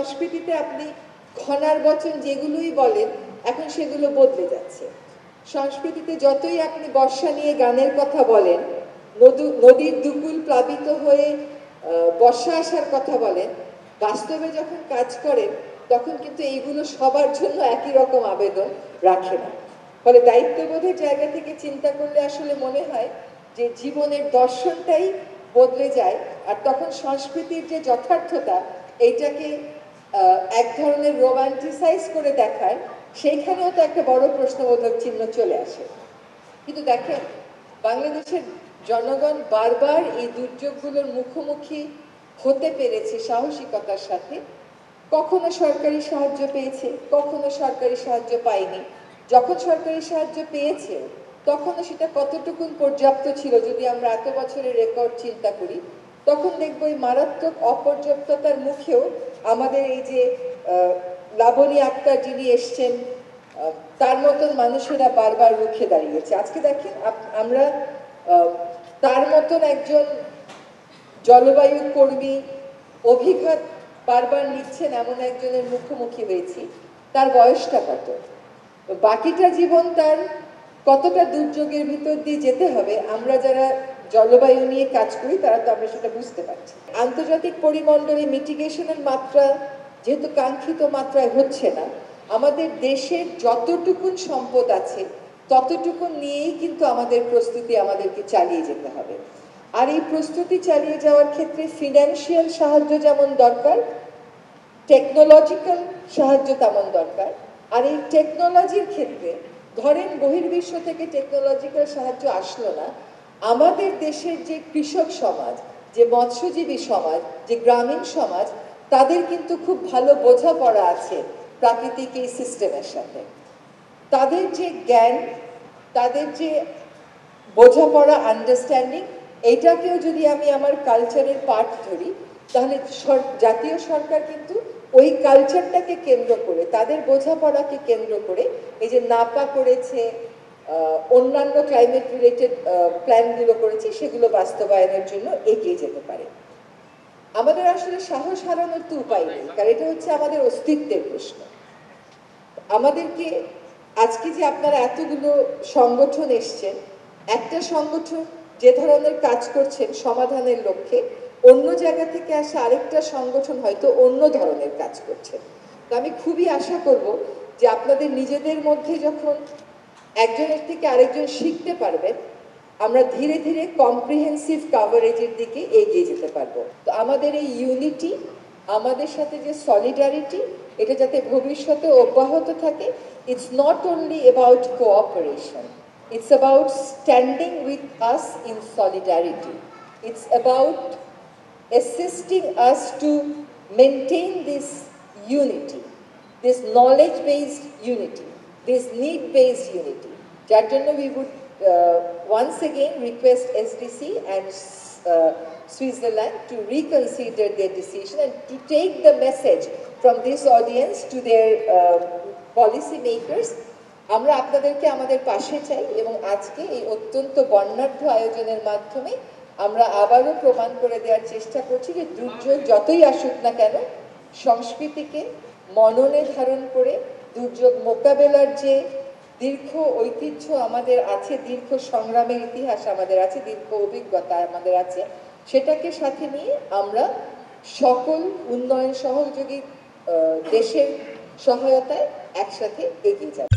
সংস্কৃতিতে আপনি ঘনার বচন যেগুলোই বলেন এখন সেগুলো বদলে যাচ্ছে। সংস্কৃতিতে যতই আপনি বর্ষা নিয়ে গানের কথা বলেন, নদীর দুকুল প্লাবিত হয়ে বর্ষা আসার কথা বলেন, বাস্তবে যখন কাজ করেন তখন কিন্তু এইগুলো সবার জন্য একই রকম আবেদন রাখে না। ফলে দায়িত্ববোধের জায়গা থেকে চিন্তা করলে আসলে মনে হয় যে জীবনের দর্শনটাই বদলে যায়, আর তখন সংস্কৃতির যে যথার্থতা এইটাকে এক ধরনের রোমান্টিসাইজ করে দেখায়, সেইখানেও তো একটা বড় প্রশ্নবোধক চিহ্ন চলে আসে। কিন্তু দেখেন, বাংলাদেশের জনগণ বারবার এই দুর্যোগগুলোর মুখোমুখি হতে পেরেছে সাহসিকতার সাথে। কখনো সরকারি সাহায্য পেয়েছে, কখনো সরকারি সাহায্য পায়নি। যখন সরকারি সাহায্য পেয়েছে তখনও সেটা কতটুকুন পর্যাপ্ত ছিল যদি আমরা এত বছরের রেকর্ড চিন্তা করি, তখন দেখবো এই মারাত্মক অপর্যাপ্ততার মুখেও আমাদের এই যে লাবণী আক্তার যিনি এসছেন, তার মতন মানুষেরা বারবার রুখে দাঁড়িয়েছে। আজকে দেখেন আমরা তার মতন একজন জলবায়ু কর্মী অভিঘাত বারবার নিচ্ছেন এমন একজনের মুখোমুখি হয়েছি। তার বয়সটা কত, বাকিটা জীবন তার কতটা দুর্যোগের ভিতর দিয়ে যেতে হবে, আমরা যারা জলবায়ু নিয়ে কাজ করি তারা তো আমরা সেটা বুঝতে পারছি। আন্তর্জাতিক পরিমণ্ডলে মিটিগেশনের মাত্রা যেহেতু কাঙ্ক্ষিত মাত্রায় হচ্ছে না, আমাদের দেশের যতটুকুন সম্পদ আছে ততটুকুন নিয়েই কিন্তু আমাদের প্রস্তুতি আমাদেরকে চালিয়ে যেতে হবে। আর এই প্রস্তুতি চালিয়ে যাওয়ার ক্ষেত্রে ফিনান্সিয়াল সাহায্য যেমন দরকার, টেকনোলজিক্যাল সাহায্য তেমন দরকার। আর এই টেকনোলজির ক্ষেত্রে ধরেন বহির্বিশ্ব থেকে টেকনোলজিক্যাল সাহায্য আসলো না, আমাদের দেশের যে কৃষক সমাজ, যে মৎস্যজীবী সমাজ, যে গ্রামীণ সমাজ, তাদের কিন্তু খুব ভালো বোঝাপড়া আছে প্রাকৃতিক এই সিস্টেমের সাথে। তাদের যে জ্ঞান, তাদের যে বোঝাপড়া, আন্ডারস্ট্যান্ডিং, এইটাকেও যদি আমি আমার কালচারের পার্ট ধরি, তাহলে জাতীয় সরকার কিন্তু ওই কালচারটাকে কেন্দ্র করে, তাদের বোঝাপড়াকে কেন্দ্র করে এই যে নাপা করেছে, অন্যান্য ক্লাইমেট রিলেটেড প্ল্যানগুলো করেছে, সেগুলো বাস্তবায়নের জন্য এগিয়ে যেতে পারে। আমাদের আসলে সাহস হারানোর তো উপায় নেই, কারণ এটা হচ্ছে আমাদের অস্তিত্বের প্রশ্ন। আমাদেরকে আজকে যে আপনারা এতগুলো সংগঠন এসছেন, একটা সংগঠন যে ধরনের কাজ করছেন সমাধানের লক্ষ্যে, অন্য জায়গা থেকে আসা আরেকটা সংগঠন হয়তো অন্য ধরনের কাজ করছেন। তো আমি খুবই আশা করব যে আপনাদের নিজেদের মধ্যে যখন একজনের থেকে আরেকজন শিখতে পারবেন, আমরা ধীরে ধীরে কম্প্রিহেন্সিভ কাভারেজের দিকে এগিয়ে যেতে পারবো। তো আমাদের এই ইউনিটি, আমাদের সাথে যে সলিডারিটি, এটা যাতে ভবিষ্যতে অব্যাহত থাকে। It's not only about cooperation, it's about standing with us in solidarity. It's about assisting us to maintain this unity, this knowledge-based unity, this need-based unity. যার জন্য we would once again request SDC and Switzerland to reconsider their decision and to take the message from this audience to their policy makers. আমরা আপনাদেরকে আমাদের পাশে চাই, এবং আজকে এই অত্যন্ত বর্ণাঢ্য আয়োজনের মাধ্যমে আমরা আবারও প্রমাণ করে দেওয়ার চেষ্টা করছি যে দুর্যোগ যতই আসুক না কেন, সংস্কৃতিকে মননে ধারণ করে দুর্যোগ মোকাবেলার যে দীর্ঘ ঐতিহ্য আমাদের আছে, দীর্ঘ সংগ্রামের ইতিহাস আমাদের আছে, দীর্ঘ অভিজ্ঞতা আমাদের আছে, সেটাকে সাথে নিয়ে আমরা সকল উন্নয়ন সহযোগী দেশের সহায়তায় একসাথে এগিয়ে যাব।